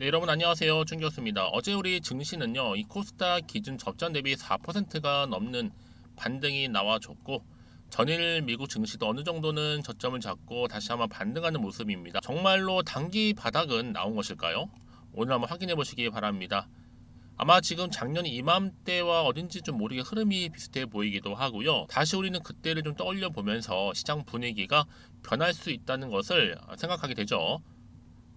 네, 여러분 안녕하세요. 준교수입니다. 어제 우리 증시는요, 이 코스닥 기준 접전 대비 4%가 넘는 반등이 나와줬고, 전일 미국 증시도 어느 정도는 저점을 잡고 다시 한번 반등하는 모습입니다. 정말로 단기 바닥은 나온 것일까요? 오늘 한번 확인해 보시기 바랍니다. 아마 지금 작년 이맘때와 어딘지 좀 모르게 흐름이 비슷해 보이기도 하고요. 다시 우리는 그때를 좀 떠올려 보면서 시장 분위기가 변할 수 있다는 것을 생각하게 되죠.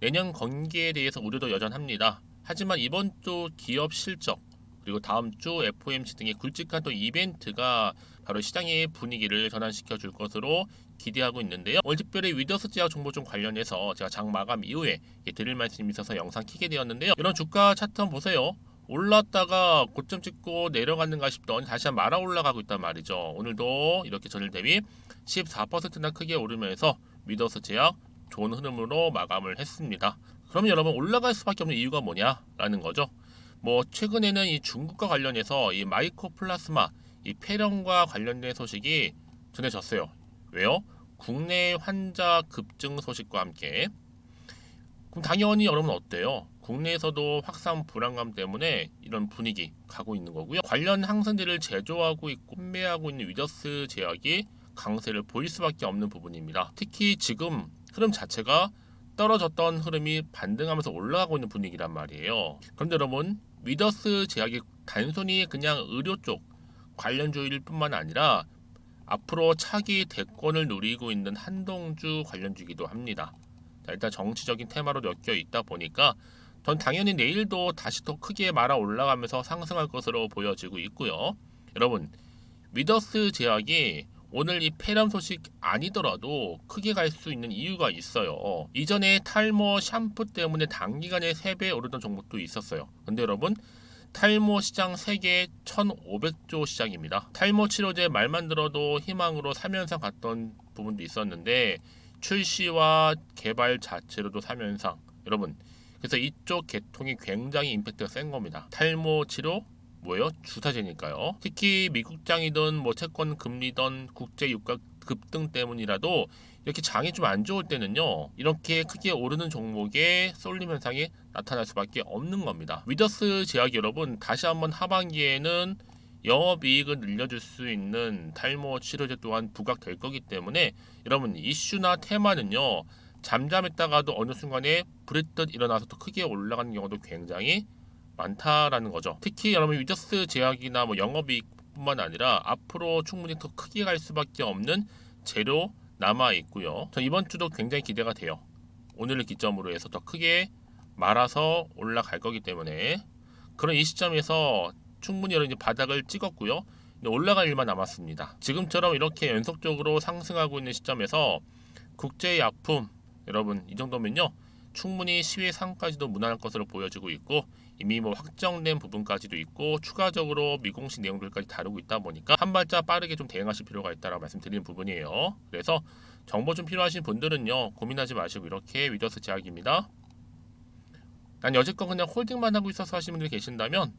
내년 건기에 대해서 우려도 여전합니다. 하지만 이번 주 기업 실적 그리고 다음 주 FOMC 등의 굵직한 또 이벤트가 바로 시장의 분위기를 전환시켜 줄 것으로 기대하고 있는데요. 오늘 특별히 위더스 제약 정보 좀 관련해서 제가 장 마감 이후에 드릴 말씀이 있어서 영상 키게 되었는데요. 이런 주가 차트 한번 보세요. 올랐다가 고점 찍고 내려갔는가 싶더니 다시 한번 말아 올라가고 있단 말이죠. 오늘도 이렇게 전일 대비 14%나 크게 오르면서 위더스 제약 좋은 흐름으로 마감을 했습니다. 그럼 여러분 올라갈 수밖에 없는 이유가 뭐냐라는 거죠. 뭐 최근에는 이 중국과 관련해서 이 마이코플라스마 이 폐렴과 관련된 소식이 전해졌어요. 왜요? 국내 환자 급증 소식과 함께. 그럼 당연히 여러분 어때요? 국내에서도 확산 불안감 때문에 이런 분위기 가고 있는 거고요. 관련 항생제를 제조하고 있고 판매하고 있는 위더스 제약이 강세를 보일 수밖에 없는 부분입니다. 특히 지금 흐름 자체가 떨어졌던 흐름이 반등하면서 올라가고 있는 분위기란 말이에요. 그런데 여러분 위더스 제약이 단순히 그냥 의료 쪽 관련주일 뿐만 아니라 앞으로 차기 대권을 누리고 있는 한동주 관련주이기도 합니다. 자, 일단 정치적인 테마로 엮여 있다 보니까 전 당연히 내일도 다시 더 크게 말아 올라가면서 상승할 것으로 보여지고 있고요. 여러분 위더스 제약이 오늘 이 폐렴 소식 아니더라도 크게 갈 수 있는 이유가 있어요. 이전에 탈모 샴푸 때문에 단기간에 3배 오르던 종목도 있었어요. 근데 여러분 탈모 시장 세계 1,500조 시장입니다. 탈모 치료제 말만 들어도 희망으로 3연상 갔던 부분도 있었는데 출시와 개발 자체로도 3연상. 여러분 그래서 이쪽 계통이 굉장히 임팩트가 센 겁니다. 탈모 치료 뭐예요? 주사제니까요. 특히 미국장이든 뭐 채권 금리든 국제 유가 급등 때문이라도 이렇게 장이 좀 안 좋을 때는요. 이렇게 크게 오르는 종목에 쏠림 현상이 나타날 수밖에 없는 겁니다. 위더스 제약이 여러분 다시 한번 하반기에는 영업이익을 늘려줄 수 있는 탈모 치료제 또한 부각될 거기 때문에 여러분 이슈나 테마는요. 잠잠했다가도 어느 순간에 부릿듯 일어나서 또 크게 올라가는 경우도 굉장히 많다라는 거죠. 특히 여러분 위더스 제약이나 뭐 영업이익뿐만 아니라 앞으로 충분히 더 크게 갈 수밖에 없는 재료 남아 있고요. 저 이번 주도 굉장히 기대가 돼요. 오늘을 기점으로 해서 더 크게 말아서 올라갈 거기 때문에 그런 이 시점에서 충분히 여러분 이제 바닥을 찍었고요. 올라갈 일만 남았습니다. 지금처럼 이렇게 연속적으로 상승하고 있는 시점에서 국제약품 여러분 이 정도면요 충분히 시외 상까지도 무난할 것으로 보여지고 있고 이미 뭐 확정된 부분까지도 있고 추가적으로 미공식 내용들까지 다루고 있다 보니까 한 발짝 빠르게 좀 대응하실 필요가 있다라고 말씀드리는 부분이에요. 그래서 정보 좀 필요하신 분들은요 고민하지 마시고 이렇게 위더스 제약입니다. 난 여지껏 그냥 홀딩만 하고 있어서 하시는 분들이 계신다면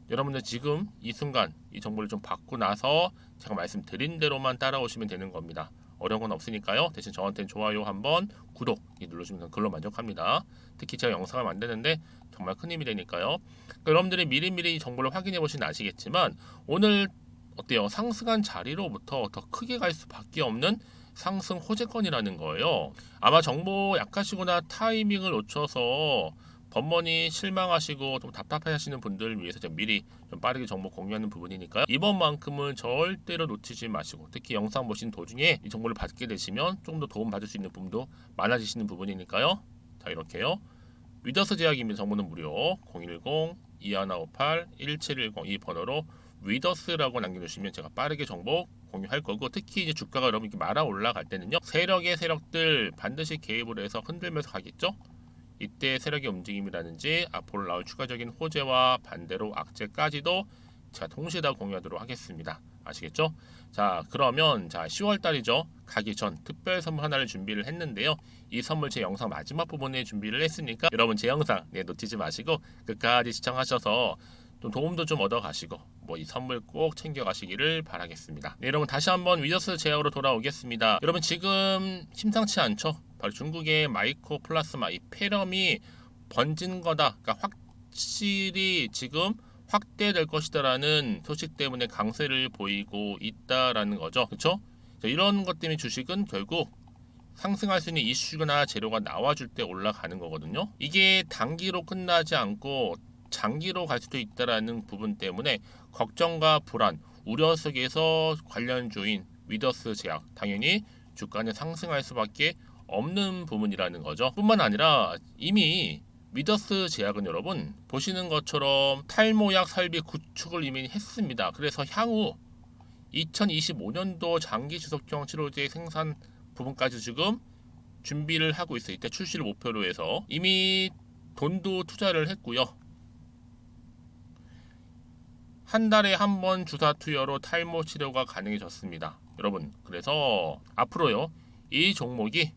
여러분들 지금 이 순간 이 정보를 좀 받고 나서 제가 말씀드린 대로만 따라오시면 되는 겁니다. 어려운 건 없으니까요. 대신 저한테는 좋아요 한번 구독 눌러주면 그걸로 만족합니다. 특히 제가 영상을 만드는데 정말 큰 힘이 되니까요. 그러니까 여러분들이 미리미리 이 정보를 확인해 보시면 아시겠지만 오늘 어때요? 상승한 자리로부터 더 크게 갈 수밖에 없는 상승 호재권이라는 거예요. 아마 정보 약하시거나 타이밍을 놓쳐서 번번이 실망하시고 좀 답답해하시는 분들을 위해서 제가 미리 좀 빠르게 정보 공유하는 부분이니까요. 이번만큼은 절대로 놓치지 마시고 특히 영상 보신 도중에 이 정보를 받게 되시면 좀 더 도움 받을 수 있는 부분도 많아지시는 부분이니까요. 자 이렇게요. 위더스 제약입니다. 정보는 무료 010-2158-1710 이 번호로 위더스라고 남겨주시면 제가 빠르게 정보 공유할 거고 특히 이제 주가가 여러분 이렇게 말아 올라갈 때는요. 세력의 세력들 반드시 개입을 해서 흔들면서 가겠죠. 이때 세력의 움직임이라든지 앞으로 나올 추가적인 호재와 반대로 악재까지도 제가 동시에 다 공유하도록 하겠습니다. 아시겠죠? 자 그러면 자 10월 달이죠. 가기 전 특별 선물 하나를 준비를 했는데요. 이 선물 제 영상 마지막 부분에 준비를 했으니까 여러분 제 영상 놓치지 마시고 끝까지 시청하셔서 좀 도움도 좀 얻어 가시고 뭐 이 선물 꼭 챙겨 가시기를 바라겠습니다. 네, 여러분 다시 한번 위더스 제약으로 돌아오겠습니다. 여러분 지금 심상치 않죠? 바로 중국의 마이코플라스마 이 폐렴이 번진 거다. 그러니까 확실히 지금 확대될 것이다라는 소식 때문에 강세를 보이고 있다라는 거죠. 그렇죠? 이런 것 때문에 주식은 결국 상승할 수 있는 이슈나 재료가 나와줄 때 올라가는 거거든요. 이게 단기로 끝나지 않고 장기로 갈 수도 있다라는 부분 때문에 걱정과 불안, 우려 속에서 관련주인 위더스 제약, 당연히 주가는 상승할 수밖에 없는 부분이라는 거죠. 뿐만 아니라 이미 위더스 제약은 여러분 보시는 것처럼 탈모약 설비 구축을 이미 했습니다. 그래서 향후 2025년도 장기 지속형 치료제 생산 부분까지 지금 준비를 하고 있어요. 이때 출시를 목표로 해서 이미 돈도 투자를 했고요. 한 달에 한 번 주사 투여로 탈모 치료가 가능해졌습니다. 여러분, 그래서 앞으로요, 이 종목이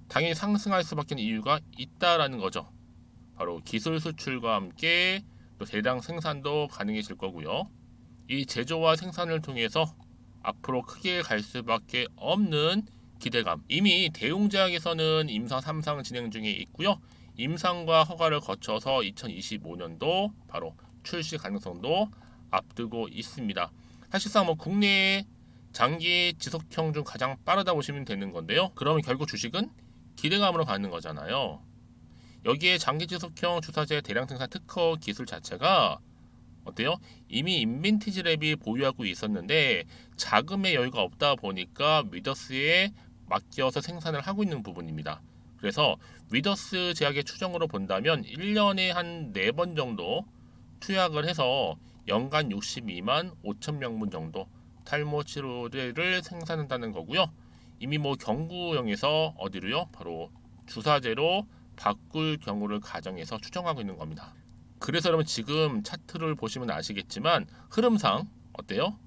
당연히 상승할 수밖에 없는 이유가 있다라는 거죠. 바로 기술 수출과 함께 또 대량 생산도 가능해질 거고요. 이 제조와 생산을 통해서 앞으로 크게 갈 수밖에 없는 기대감. 이미 대웅제약에서는 임상 3상 진행 중에 있고요. 임상과 허가를 거쳐서 2025년도 바로 출시 가능성도 앞두고 있습니다. 사실상 국내의 장기 지속형 중 가장 빠르다 보시면 되는 건데요. 그러면 결국 주식은 기대감으로 가는 거잖아요. 여기에 장기 지속형 주사제 대량 생산 특허 기술 자체가 어때요? 이미 인빈티지 랩이 보유하고 있었는데 자금의 여유가 없다 보니까 위더스에 맡겨서 생산을 하고 있는 부분입니다. 그래서 위더스 제약의 추정으로 본다면 1년에 한 4번 정도 투약을 해서 연간 62만 5천 명분 정도 탈모 치료제를 생산한다는 거고요. 이미 경구형에서 어디로요? 바로 주사제로 바꿀 경우를 가정해서 추정하고 있는 겁니다. 그래서 여러분 지금 차트를 보시면 아시겠지만 흐름상 어때요?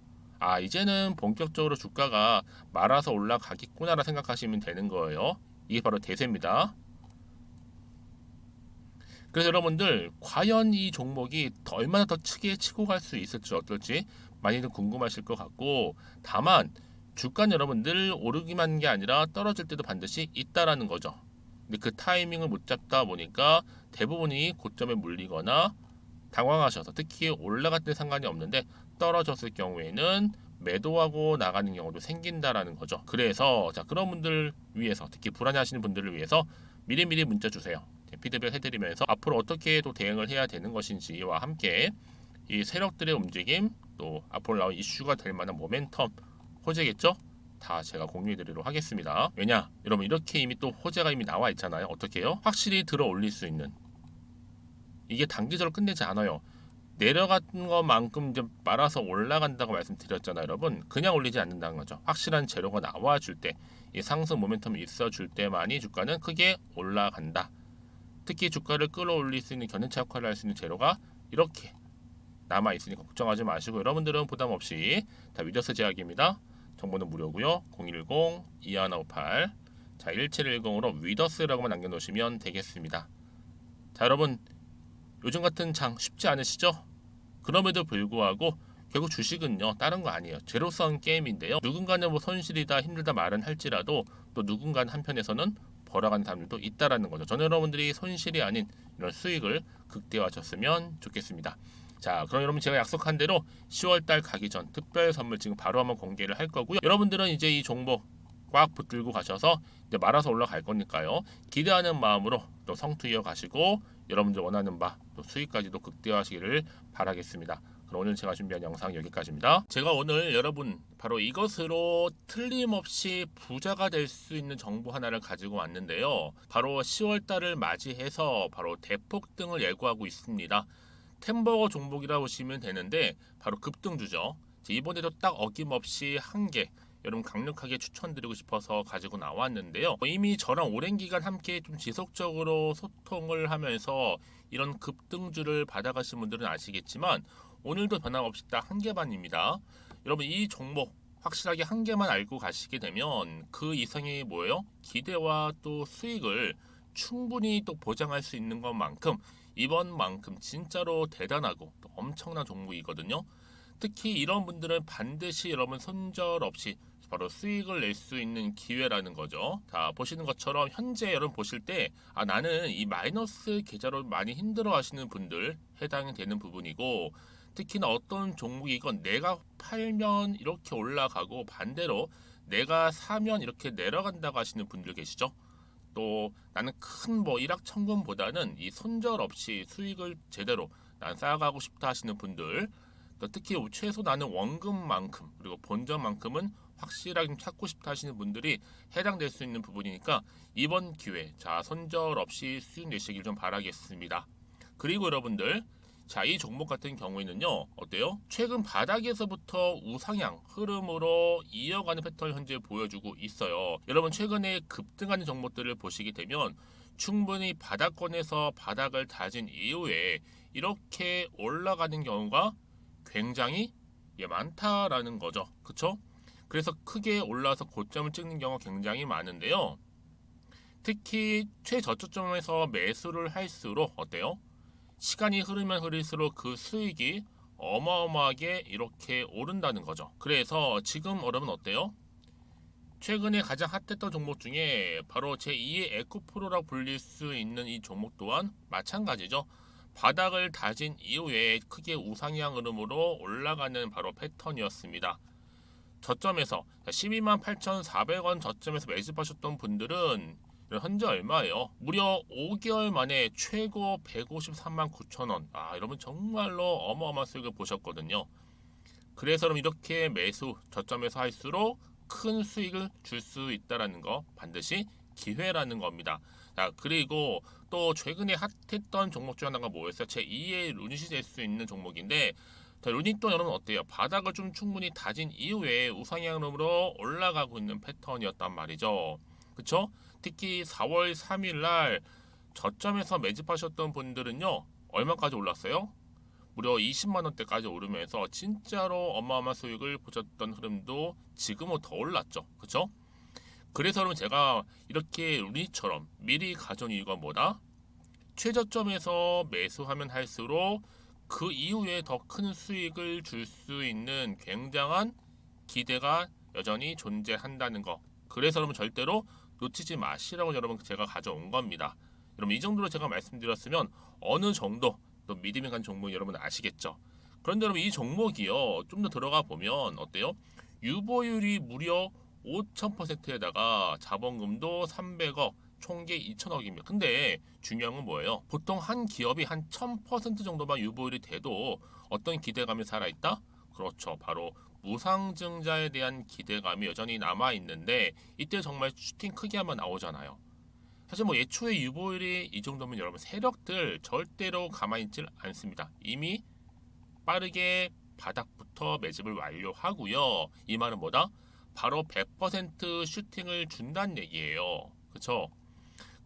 이제는 본격적으로 주가가 말아서 올라가겠구나라 생각하시면 되는 거예요. 이게 바로 대세입니다. 그래서 여러분들 과연 이 종목이 얼마나 더 크게 치고 갈 수 있을지 어떨지 많이들 궁금하실 것 같고, 다만 주가는 여러분들 오르기만 한 게 아니라 떨어질 때도 반드시 있다라는 거죠. 근데 그 타이밍을 못 잡다 보니까 대부분이 고점에 물리거나 당황하셔서, 특히 올라갈 때 상관이 없는데 떨어졌을 경우에는 매도하고 나가는 경우도 생긴다라는 거죠. 그래서 그런 분들 위해서, 특히 불안해하시는 분들을 위해서 미리미리 문자 주세요. 피드백 해드리면서 앞으로 어떻게 또 대응을 해야 되는 것인지와 함께 이 세력들의 움직임, 또 앞으로 나올 이슈가 될 만한 모멘텀, 호재겠죠? 다 제가 공유해드리도록 하겠습니다. 왜냐? 여러분 이렇게 이미 또 호재가 이미 나와 있잖아요. 어떻게 해요? 확실히 들어 올릴 수 있는, 이게 단기적으로 끝내지 않아요. 내려간 것만큼 이제 말아서 올라간다고 말씀드렸잖아요, 여러분. 그냥 올리지 않는다는 거죠. 확실한 재료가 나와줄 때, 이 상승 모멘텀이 있어줄 때만이 주가는 크게 올라간다. 특히 주가를 끌어올릴 수 있는 견인차 역할을 할 수 있는 재료가 이렇게 남아있으니 걱정하지 마시고, 여러분들은 부담 없이 다 위더스 제약입니다. 정보는 무료고요. 010-2158 1710으로 위더스라고만 남겨놓으시면 되겠습니다. 자, 여러분 요즘 같은 장 쉽지 않으시죠? 그럼에도 불구하고 결국 주식은요 다른 거 아니에요. 제로섬 게임인데요. 누군가는 손실이다 힘들다 말은 할지라도 또 누군가는 한편에서는 벌어가는 사람들도 있다라는 거죠. 저는 여러분들이 손실이 아닌 이런 수익을 극대화하셨으면 좋겠습니다. 자, 그럼 여러분 제가 약속한 대로 10월달 가기 전 특별 선물 지금 바로 한번 공개를 할 거고요. 여러분들은 이제 이 종목 꽉 붙들고 가셔서 이제 말아서 올라갈 거니까요. 기대하는 마음으로 또 성투 이어가시고 여러분들 원하는 바 또 수익까지도 극대화하시기를 바라겠습니다. 그럼 오늘 제가 준비한 영상 여기까지입니다. 제가 오늘 여러분 바로 이것으로 틀림없이 부자가 될 수 있는 정보 하나를 가지고 왔는데요. 바로 10월달을 맞이해서 바로 대폭등을 예고하고 있습니다. 템버거 종목이라고 보시면 되는데 바로 급등주죠. 이번에도 딱 어김없이 한 개 여러분 강력하게 추천드리고 싶어서 가지고 나왔는데요. 이미 저랑 오랜 기간 함께 좀 지속적으로 소통을 하면서 이런 급등주를 받아가신 분들은 아시겠지만 오늘도 변함없이 딱 한 개만입니다. 여러분 이 종목 확실하게 한 개만 알고 가시게 되면 그 이상이 뭐예요? 기대와 또 수익을 충분히 또 보장할 수 있는 것만큼 이번만큼 진짜로 대단하고 또 엄청난 종목이거든요. 특히 이런 분들은 반드시 여러분 손절 없이 바로 수익을 낼 수 있는 기회라는 거죠. 자, 보시는 것처럼 현재 여러분 보실 때 나는 이 마이너스 계좌로 많이 힘들어 하시는 분들 해당이 되는 부분이고, 특히나 어떤 종목이건 내가 팔면 이렇게 올라가고 반대로 내가 사면 이렇게 내려간다고 하시는 분들 계시죠. 또 나는 큰 뭐 일확천금보다는 이 손절 없이 수익을 제대로 난 쌓아가고 싶다 하시는 분들, 또 특히 최소 나는 원금만큼 그리고 본전만큼은 확실하게 좀 찾고 싶다 하시는 분들이 해당될 수 있는 부분이니까 이번 기회 자 손절 없이 수익 내시길 좀 바라겠습니다. 그리고 여러분들, 자, 이 종목 같은 경우에는요, 어때요? 최근 바닥에서부터 우상향 흐름으로 이어가는 패턴을 현재 보여주고 있어요. 여러분, 최근에 급등하는 종목들을 보시게 되면 충분히 바닥권에서 바닥을 다진 이후에 이렇게 올라가는 경우가 굉장히 많다라는 거죠. 그쵸? 그래서 크게 올라서 고점을 찍는 경우가 굉장히 많은데요. 특히 최저점에서 매수를 할수록 어때요? 시간이 흐르면 흐를수록 그 수익이 어마어마하게 이렇게 오른다는 거죠. 그래서 지금 여러분 어때요? 최근에 가장 핫했던 종목 중에 바로 제2의 에코프로라고 불릴 수 있는 이 종목 또한 마찬가지죠. 바닥을 다진 이후에 크게 우상향 흐름으로 올라가는 바로 패턴이었습니다. 저점에서 12만 8,400원 저점에서 매집하셨던 분들은 현재 얼마예요? 무려 5개월 만에 최고 153만 9천 원. 여러분 정말로 어마어마한 수익을 보셨거든요. 그래서 그럼 이렇게 매수 저점에서 할수록 큰 수익을 줄 수 있다라는 거 반드시 기회라는 겁니다. 자, 그리고 또 최근에 핫했던 종목 중 하나가 뭐였어요? 제2의 루닛이 될 수 있는 종목인데, 자, 루닛도 여러분 어때요? 바닥을 좀 충분히 다진 이후에 우상향으로 올라가고 있는 패턴이었단 말이죠. 그쵸? 특히 4월 3일 날 저점에서 매집하셨던 분들은요, 얼마까지 올랐어요? 무려 20만 원대까지 오르면서 진짜로 어마어마한 수익을 보셨던 흐름도 지금은 더 올랐죠. 그쵸? 그래서 여러분 제가 이렇게 루닛처럼 미리 가져온 이유가 뭐다? 최저점에서 매수하면 할수록 그 이후에 더 큰 수익을 줄 수 있는 굉장한 기대가 여전히 존재한다는 거. 그래서 여러분 절대로 놓치지 마시라고 여러분 제가 가져온 겁니다. 여러분 이 정도로 제가 말씀드렸으면 어느 정도 또 믿음이 간 종목 여러분 아시겠죠? 그런데 여러분 이 종목이요 좀 더 들어가 보면 어때요? 유보율이 무려 5,000%에다가 자본금도 300억, 총계 2천억입니다. 근데 중요한 건 뭐예요? 보통 한 기업이 한 1000% 정도만 유보율이 돼도 어떤 기대감이 살아있다? 그렇죠. 바로 무상증자에 대한 기대감이 여전히 남아있는데 이때 정말 슈팅 크게 한번 나오잖아요. 사실 뭐 예초에 유보율이 이 정도면 여러분 세력들 절대로 가만히 있질 않습니다. 이미 빠르게 바닥부터 매집을 완료하고요. 이 말은 뭐다? 바로 100% 슈팅을 준다는 얘기예요. 그쵸?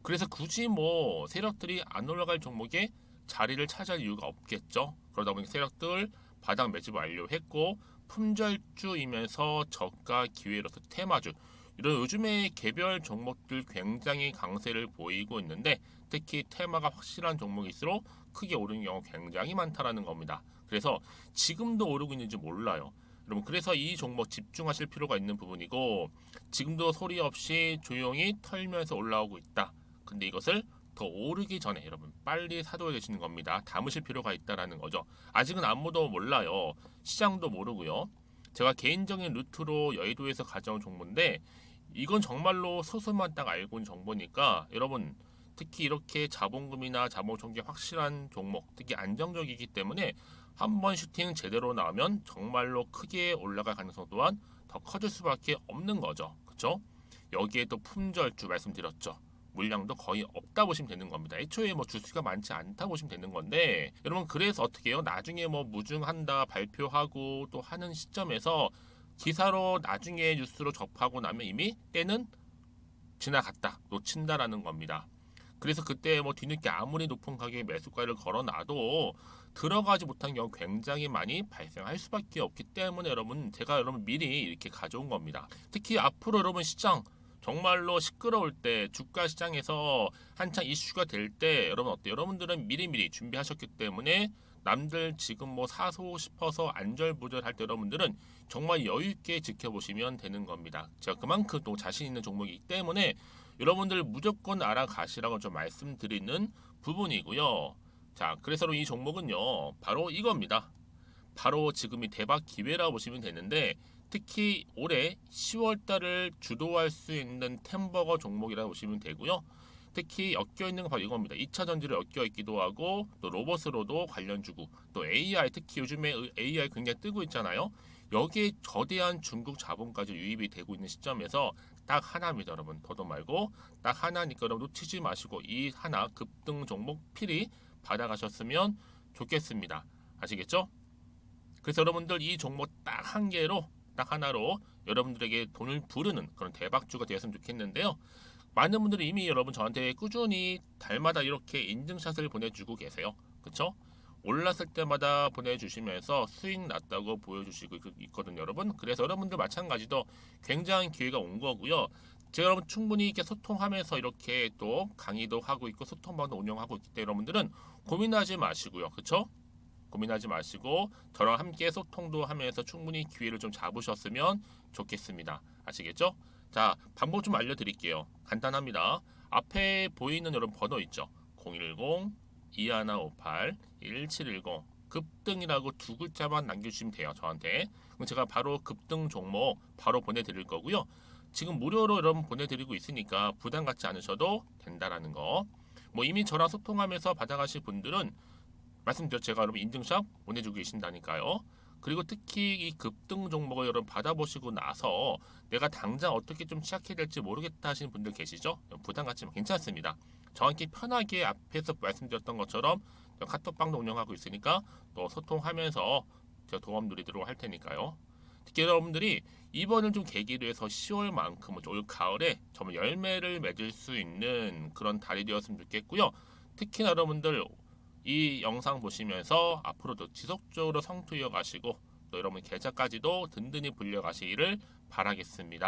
그래서 굳이 뭐 세력들이 안 올라갈 종목에 자리를 차지할 이유가 없겠죠. 그러다 보니 세력들 바닥 매집 완료했고 품절주이면서 저가 기회로서 테마주 이런 요즘에 개별 종목들 굉장히 강세를 보이고 있는데 특히 테마가 확실한 종목일수록 크게 오르는 경우 굉장히 많다라는 겁니다. 그래서 지금도 오르고 있는지 몰라요. 여러분 그래서 이 종목 집중하실 필요가 있는 부분이고 지금도 소리 없이 조용히 털면서 올라오고 있다. 근데 이것을 더 오르기 전에 여러분 빨리 사둬야 되시는 겁니다. 담으실 필요가 있다라는 거죠. 아직은 아무도 몰라요. 시장도 모르고요. 제가 개인적인 루트로 여의도에서 가져온 정보인데 이건 정말로 소수만 딱 알고 있는 정보니까 여러분 특히 이렇게 자본금이나 자본총계 확실한 종목 특히 안정적이기 때문에 한번 슈팅 제대로 나오면 정말로 크게 올라갈 가능성 또한 더 커질 수밖에 없는 거죠. 그렇죠? 여기에 또 품절주 말씀드렸죠. 물량도 거의 없다 보시면 되는 겁니다. 애초에 뭐 주수가 많지 않다 보시면 되는 건데 여러분 그래서 어떻게 해요? 나중에 뭐 무증한다 발표하고 또 하는 시점에서 기사로 나중에 뉴스로 접하고 나면 이미 때는 지나갔다 놓친다라는 겁니다. 그래서 그때 뭐 뒤늦게 아무리 높은 가격에 매수가를 걸어놔도 들어가지 못한 경우 굉장히 많이 발생할 수밖에 없기 때문에 여러분 제가 여러분 미리 이렇게 가져온 겁니다. 특히 앞으로 여러분 시장 정말로 시끄러울 때 주가 시장에서 한창 이슈가 될 때 여러분 어때요? 여러분들은 미리미리 준비하셨기 때문에 남들 지금 뭐 사고 싶어서 안절부절할 때 여러분들은 정말 여유 있게 지켜보시면 되는 겁니다. 제가 그만큼 또 자신 있는 종목이기 때문에 여러분들 무조건 알아가시라고 좀 말씀드리는 부분이고요. 자, 그래서 이 종목은요, 바로 이겁니다. 바로 지금이 대박 기회라 보시면 되는데 특히 올해 10월 달을 주도할 수 있는 템버거 종목이라 보시면 되고요. 특히 엮여 있는 건 바로 이겁니다. 2차 전지로 엮여 있기도 하고 또 로봇으로도 관련 주고 또 AI 특히 요즘에 AI 굉장히 뜨고 있잖아요. 여기에 거대한 중국 자본까지 유입이 되고 있는 시점에서 딱 하나입니다, 여러분. 더도 말고 딱 하나니까 여러분 놓치지 마시고 이 하나 급등 종목 필히 받아가셨으면 좋겠습니다. 아시겠죠? 그래서 여러분들 이 종목 딱 한 개로 딱 하나로 여러분들에게 돈을 부르는 그런 대박주가 되었으면 좋겠는데요. 많은 분들이 이미 여러분 저한테 꾸준히 달마다 이렇게 인증샷을 보내주고 계세요. 그쵸? 올랐을 때마다 보내주시면서 수익 났다고 보여주시고 있거든요, 여러분. 그래서 여러분들 마찬가지도 굉장한 기회가 온 거고요. 제가 여러분 충분히 이렇게 소통하면서 이렇게 또 강의도 하고 있고 소통방도 운영하고 있기 때문에 여러분들은 고민하지 마시고요. 그쵸? 고민하지 마시고 저랑 함께 소통도 하면서 충분히 기회를 좀 잡으셨으면 좋겠습니다. 아시겠죠? 자, 방법 좀 알려드릴게요. 간단합니다. 앞에 보이는 여러분 번호 있죠? 010-2158-1710 급등이라고 두 글자만 남겨주시면 돼요. 저한테. 그럼 제가 바로 급등 종목 바로 보내드릴 거고요. 지금 무료로 여러분 보내드리고 있으니까 부담 갖지 않으셔도 된다라는 거. 뭐 이미 저랑 소통하면서 받아가실 분들은 말씀드렸죠. 제가 여러분 인증샷 보내주고 계신다니까요. 그리고 특히 이 급등 종목을 여러분 받아보시고 나서 내가 당장 어떻게 좀 시작해야 될지 모르겠다 하시는 분들 계시죠? 부담 갖지만 괜찮습니다. 정확히 편하게 앞에서 말씀드렸던 것처럼 카톡방도 운영하고 있으니까 또 소통하면서 제가 도움 드리도록 할 테니까요. 특히 여러분들이 이번을 좀 계기로 해서 10월만큼은 올 가을에 정말 열매를 맺을 수 있는 그런 달이 되었으면 좋겠고요. 특히나 여러분들 이 영상 보시면서 앞으로도 지속적으로 성투 이어가시고 또 여러분 계좌까지도 든든히 불려가시기를 바라겠습니다.